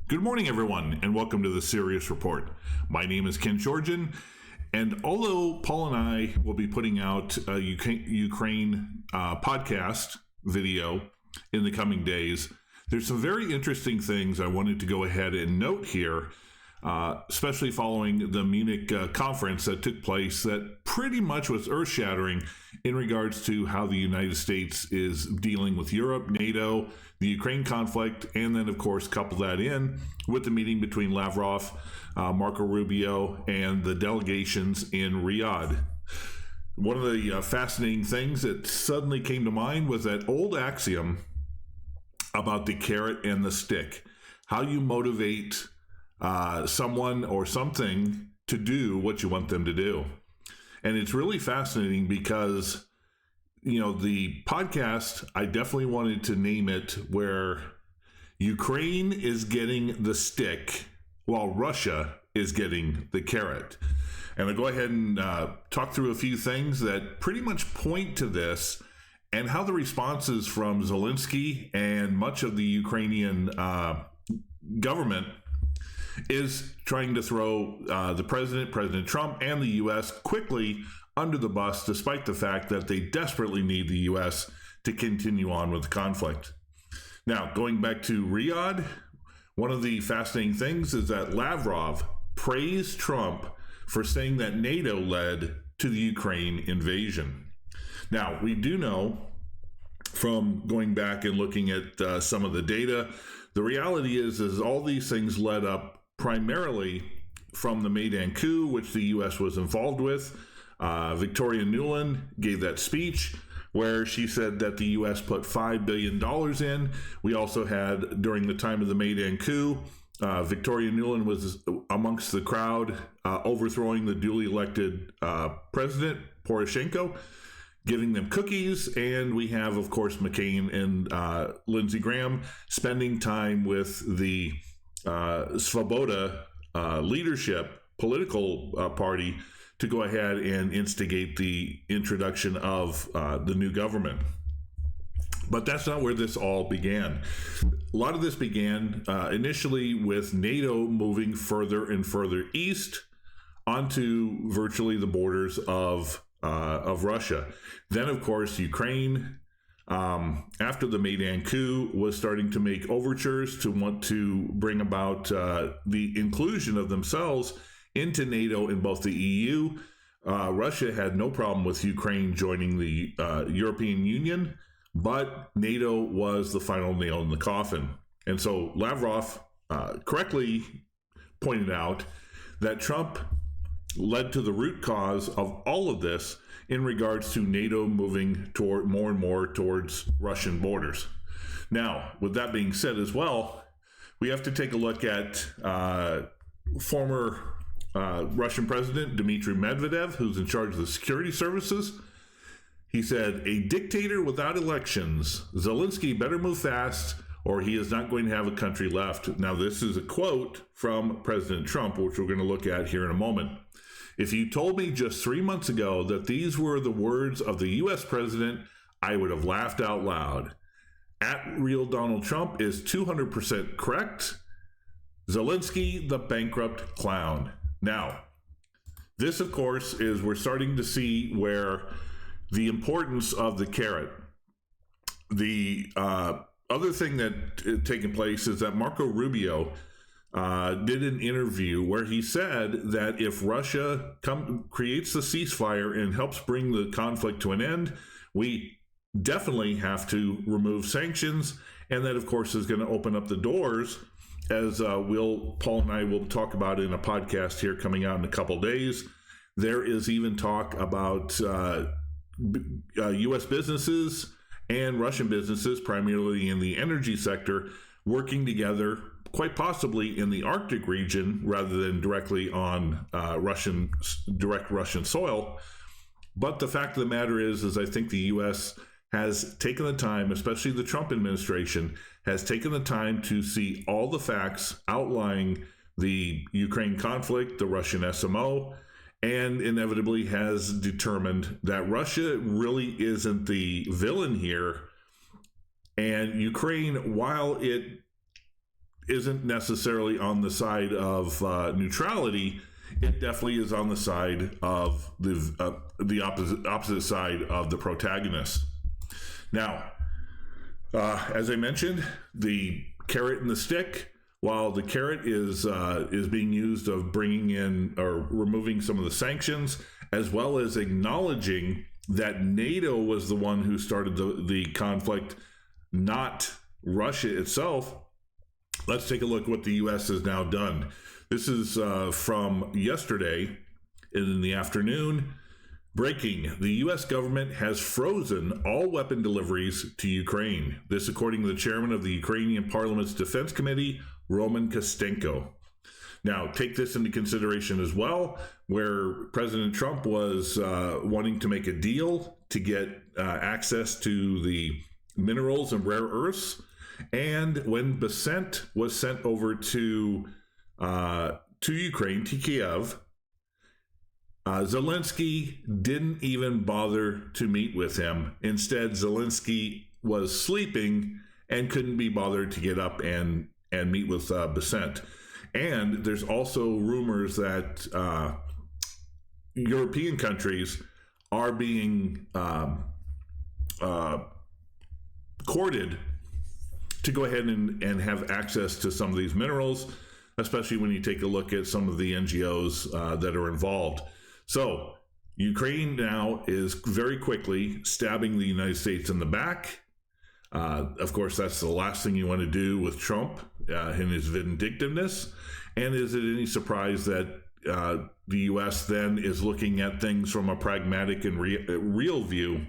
Good morning, everyone, and welcome to the Sirius Report. My name is Ken Georgian, and although Paul and I will be putting out a Ukraine podcast video in the coming days, there's some very interesting things I wanted to go ahead and note here, especially following the Munich conference that took place that pretty much was earth-shattering in regards to how the United States is dealing with Europe, NATO, the Ukraine conflict, and then, of course, couple that in with the meeting between Lavrov, Marco Rubio, and the delegations in Riyadh. One of the fascinating things that suddenly came to mind was that old axiom about the carrot and the stick, how you motivate someone or something to do what you want them to do. And it's really fascinating because, you know, the podcast, I definitely wanted to name it where Ukraine is getting the stick while Russia is getting the carrot. And I'll go ahead and talk through a few things that pretty much point to this and how the responses from Zelensky and much of the Ukrainian government is trying to throw the President Trump, and the U.S. quickly under the bus, despite the fact that they desperately need the U.S. to continue on with the conflict. Now, going back to Riyadh, one of the fascinating things is that Lavrov praised Trump for saying that NATO led to the Ukraine invasion. Now, we do know from going back and looking at some of the data, the reality is all these things led up primarily from the Maidan coup, which the U.S. was involved with. Victoria Nuland gave that speech where she said that the U.S. put $5 billion in. We also had, during the time of the Maidan coup, Victoria Nuland was amongst the crowd overthrowing the duly elected president, Poroshenko, giving them cookies. And we have, of course, McCain and Lindsey Graham spending time with the Svoboda leadership political party to go ahead and instigate the introduction of the new government. But that's not where this all began. A lot of this began initially with NATO moving further and further east onto virtually the borders of Russia. Then, of course, Ukraine, after the Maidan coup, was starting to make overtures to want to bring about the inclusion of themselves into NATO in both the EU. Russia had no problem with Ukraine joining the European Union, but NATO was the final nail in the coffin. And so Lavrov correctly pointed out that Trump led to the root cause of all of this in regards to NATO moving toward more and more towards Russian borders. Now, with that being said as well, we have to take a look at former Russian President Dmitry Medvedev, who's in charge of the security services. He said, "A dictator without elections. Zelensky better move fast, or he is not going to have a country left." Now, this is a quote from President Trump, which we're going to look at here in a moment. "If you told me just 3 months ago that these were the words of the U.S. president, I would have laughed out loud. At Real Donald Trump is 200% correct. Zelensky, the bankrupt clown." Now, this, of course, is we're starting to see where the importance of the carrot. The other thing that taken place is that Marco Rubio did an interview where he said that if Russia creates the ceasefire and helps bring the conflict to an end, we definitely have to remove sanctions. And that, of course, is going to open up the doors, as Paul and I will talk about in a podcast here coming out in a couple days. There is even talk about U.S. businesses and Russian businesses, primarily in the energy sector, working together, quite possibly in the Arctic region rather than directly on direct Russian soil. But the fact of the matter is I think the U.S. has taken the time, especially the Trump administration, has taken the time to see all the facts outlining the Ukraine conflict, the Russian SMO, and inevitably has determined that Russia really isn't the villain here. And Ukraine, while it isn't necessarily on the side of neutrality. It definitely is on the side of the opposite side of the protagonist. Now, as I mentioned, the carrot and the stick. While the carrot is being used of bringing in or removing some of the sanctions, as well as acknowledging that NATO was the one who started the conflict, not Russia itself. Let's take a look at what the U.S. has now done. This is from yesterday in the afternoon. Breaking, the U.S. government has frozen all weapon deliveries to Ukraine. This according to the chairman of the Ukrainian Parliament's Defense Committee, Roman Kostenko. Now, take this into consideration as well, where President Trump was wanting to make a deal to get access to the minerals and rare earths. And when Besant was sent over to Ukraine, to Kiev, Zelensky didn't even bother to meet with him. Instead, Zelensky was sleeping and couldn't be bothered to get up and meet with Besant. And there's also rumors that European countries are being courted to go ahead and have access to some of these minerals, especially when you take a look at some of the NGOs that are involved. So Ukraine now is very quickly stabbing the United States in the back. Of course, that's the last thing you want to do with Trump in his vindictiveness. And is it any surprise that the U.S. then is looking at things from a pragmatic and real view,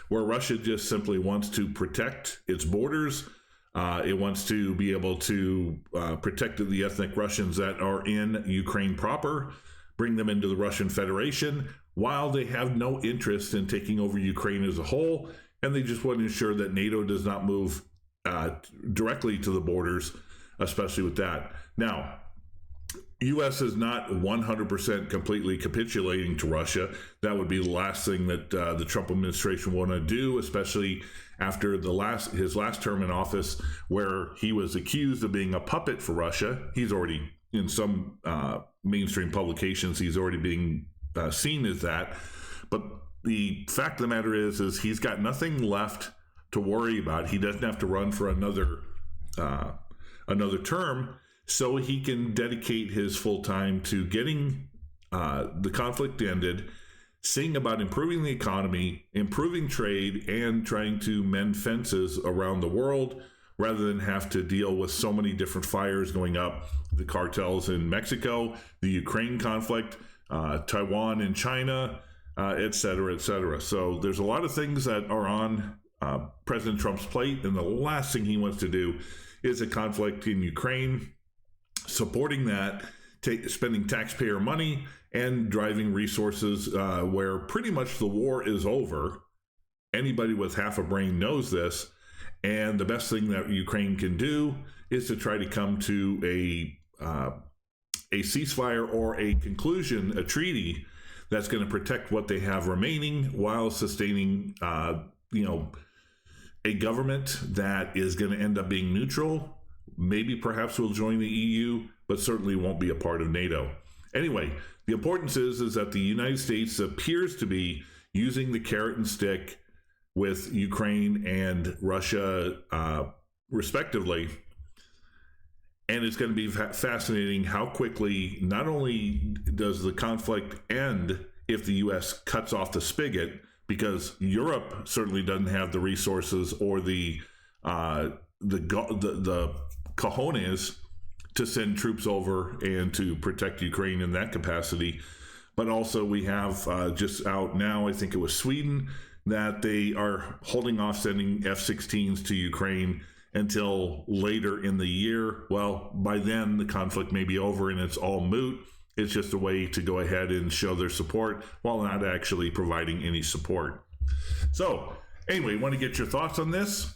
where Russia just simply wants to protect its borders? It wants to be able to protect the ethnic Russians that are in Ukraine proper, bring them into the Russian Federation, while they have no interest in taking over Ukraine as a whole. And they just want to ensure that NATO does not move directly to the borders, especially with that. Now, U.S. is not 100% completely capitulating to Russia. That would be the last thing that the Trump administration want to do, especially after his last term in office, where he was accused of being a puppet for Russia. He's already, in some mainstream publications, he's already being seen as that. But the fact of the matter is he's got nothing left to worry about. He doesn't have to run for another term, so he can dedicate his full time to getting the conflict ended, seeing about improving the economy, improving trade, and trying to mend fences around the world, rather than have to deal with so many different fires going up, the cartels in Mexico, the Ukraine conflict, Taiwan and China, et cetera, et cetera. So there's a lot of things that are on President Trump's plate, and the last thing he wants to do is a conflict in Ukraine, supporting that, spending taxpayer money, and driving resources where pretty much the war is over. Anybody with half a brain knows this. And the best thing that Ukraine can do is to try to come to a ceasefire or a conclusion, a treaty that's going to protect what they have remaining, while sustaining, a government that is going to end up being neutral. Maybe perhaps will join the EU, but certainly won't be a part of NATO. Anyway, the importance is that the United States appears to be using the carrot and stick with Ukraine and Russia, respectively. And it's going to be fascinating how quickly, not only does the conflict end if the U.S. cuts off the spigot, because Europe certainly doesn't have the resources or the cojones to send troops over and to protect Ukraine in that capacity. But also we have just out now, I think it was Sweden, that they are holding off sending F-16s to Ukraine until later in the year. Well, by then the conflict may be over and it's all moot. It's just a way to go ahead and show their support while not actually providing any support. So anyway, want to get your thoughts on this.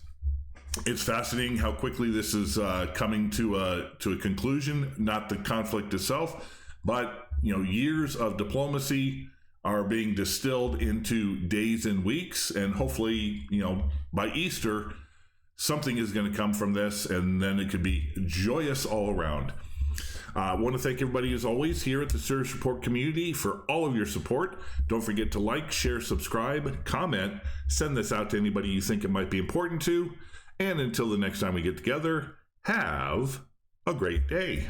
It's fascinating how quickly this is coming to a conclusion. Not the conflict itself, but years of diplomacy are being distilled into days and weeks, and hopefully, by Easter, something is going to come from this, and then it could be joyous all around. I want to thank everybody, as always, here at the Sirius Report community for all of your support. Don't forget to like, share, subscribe, comment, send this out to anybody you think it might be important to. And until the next time we get together, have a great day.